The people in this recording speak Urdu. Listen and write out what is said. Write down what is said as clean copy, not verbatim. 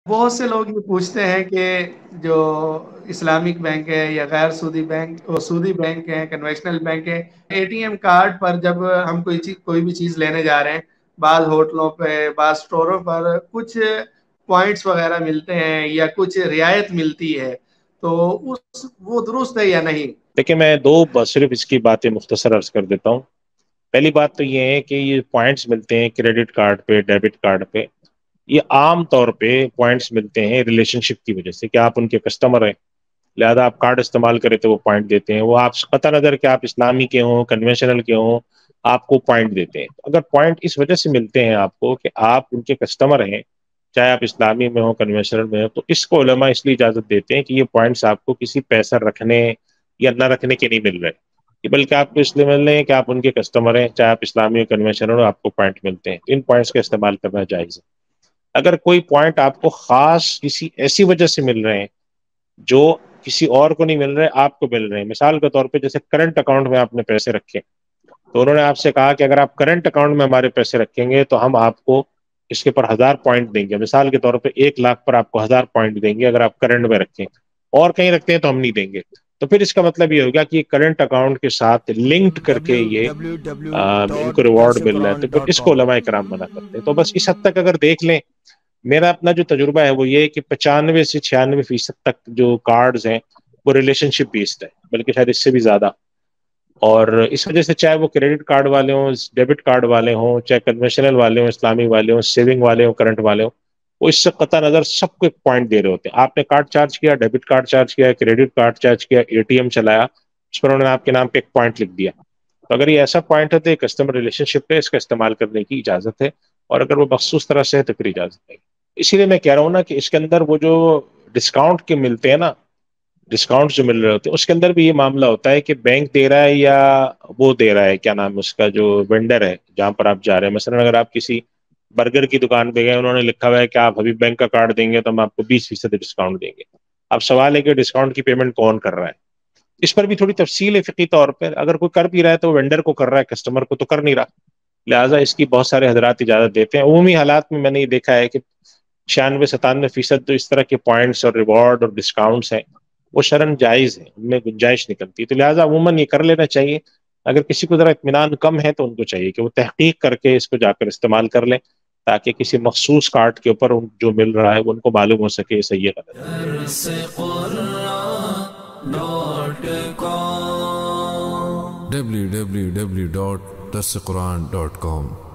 بہت سے لوگ یہ پوچھتے ہیں کہ جو اسلامک بینک ہے یا غیر سودی بینک، وہ سودی بینک ہے، کنوینشنل بینک ہے، اے ٹی ایم کارڈ پر جب ہم کوئی بھی چیز لینے جا رہے ہیں، بعض ہوٹلوں پہ، بعض اسٹوروں پر کچھ پوائنٹس وغیرہ ملتے ہیں یا کچھ رعایت ملتی ہے، تو وہ درست ہے یا نہیں؟ دیکھیں میں صرف اس کی باتیں مختصر عرض کر دیتا ہوں۔ پہلی بات تو یہ ہے کہ یہ پوائنٹس ملتے ہیں کریڈٹ کارڈ پہ، ڈیبٹ کارڈ پہ، یہ عام طور پہ پوائنٹس ملتے ہیں ریلیشن شپ کی وجہ سے کہ آپ ان کے کسٹمر ہیں، لہذا آپ کارڈ استعمال کریں تو وہ پوائنٹ دیتے ہیں، وہ آپ قطع نظر کہ آپ اسلامی کے ہوں، کنونشنل کے ہوں، آپ کو پوائنٹ دیتے ہیں۔ اگر پوائنٹ اس وجہ سے ملتے ہیں آپ کو کہ آپ ان کے کسٹمر ہیں، چاہے آپ اسلامی میں ہوں، کنونشنل میں ہوں، تو اس کو علماء اس لیے اجازت دیتے ہیں کہ یہ پوائنٹس آپ کو کسی پیسہ رکھنے یا نہ رکھنے کے نہیں مل رہے، کہ بلکہ آپ کو اس لیے مل رہے ہیں کہ آپ ان کے کسٹمر ہیں، چاہے آپ اسلامی اور کنونشنل ہو، آپ کو پوائنٹ ملتے ہیں، ان پوائنٹس کا استعمال کرنا جائز ہے۔ اگر کوئی پوائنٹ آپ کو خاص کسی ایسی وجہ سے مل رہے ہیں جو کسی اور کو نہیں مل رہے، آپ کو مل رہے ہیں، مثال کے طور پہ جیسے کرنٹ اکاؤنٹ میں آپ نے پیسے رکھے، تو انہوں نے آپ سے کہا کہ اگر آپ کرنٹ اکاؤنٹ میں ہمارے پیسے رکھیں گے تو ہم آپ کو اس کے پر 1000 پوائنٹ دیں گے، مثال کے طور پہ 1 لاکھ پر آپ کو 1000 پوائنٹ دیں گے اگر آپ کرنٹ میں رکھیں، اور کہیں رکھتے ہیں تو ہم نہیں دیں گے۔ تو پھر اس کا مطلب یہ ہوگا کہ یہ کرنٹ اکاؤنٹ کے ساتھ لنکڈ کر کے یہ ان کو ریوارڈ مل رہا ہے، تو پھر اس کو علماء کرام منع کرتے ہیں۔ تو بس اس حد تک اگر دیکھ لیں، میرا اپنا جو تجربہ ہے وہ یہ ہے کہ 95 سے 96% تک جو کارڈز ہیں وہ ریلیشن شپ بیسڈ ہے، بلکہ شاید اس سے بھی زیادہ۔ اور اس وجہ سے چاہے وہ کریڈٹ کارڈ والے ہوں، ڈیبٹ کارڈ والے ہوں، چاہے کنوینشنل والے ہوں، اسلامی والے ہوں، سیونگ والے ہوں، کرنٹ والے ہوں، وہ اس سے قطع نظر سب کو ایک پوائنٹ دے رہے ہوتے ہیں۔ آپ نے کارڈ چارج کیا، ڈیبٹ کارڈ چارج کیا، کریڈٹ کارڈ چارج کیا، اے ٹی ایم چلایا، اس پر انہوں نے آپ کے نام پہ ایک پوائنٹ لکھ دیا۔ تو اگر یہ ایسا پوائنٹ ہے تو یہ کسٹمر ریلیشن شپ ہے، اس کا استعمال کرنے کی اجازت ہے، اور اگر وہ مخصوص طرح سے ہے تو پھر اجازت ہے۔ اسی لیے میں کہہ رہا ہوں نا کہ اس کے اندر وہ جو ڈسکاؤنٹ کے ملتے ہیں نا، ڈسکاؤنٹ جو مل رہے ہوتے ہیں، اس کے اندر بھی یہ معاملہ ہوتا ہے کہ بینک دے رہا ہے یا وہ دے رہا ہے، کیا نام ہے اس کا، جو وینڈر ہے جہاں پر آپ جا رہے ہیں۔ مثلا اگر آپ کسی برگر کی دکان پہ گئے، انہوں نے لکھا ہوا ہے کہ آپ ابھی بینک کا کارڈ دیں گے تو ہم آپ کو 20% ڈسکاؤنٹ دیں گے۔ اب سوال ہے کہ ڈسکاؤنٹ کی پیمنٹ کون کر رہا ہے؟ اس پر بھی تھوڑی تفصیل ہے فقی طور پر، اگر کوئی کر بھی رہا ہے تو وینڈر کو کر رہا ہے، کسٹمر کو تو کر نہیں رہا، لہٰذا اس کی بہت سارے حضرات اجازت دیتے ہیں۔ عمومی حالات میں نے یہ دیکھا ہے کہ 96 97% جو اس طرح کے پوائنٹس اور ریوارڈ اور ڈسکاؤنٹس ہیں وہ شرعاً جائز ہیں، ان میں گنجائش نکلتی ہے، تو لہٰذا عموماً یہ کر لینا چاہیے۔ اگر کسی کو ذرا اطمینان کم ہے تو ان کو چاہیے کہ وہ تحقیق کر کے اس کو جا کر استعمال کر لیں، تاکہ کسی مخصوص کارڈ کے اوپر جو مل رہا ہے وہ ان کو معلوم ہو سکے یہ صحیح ہے غلط ہے۔ www.darsequran.com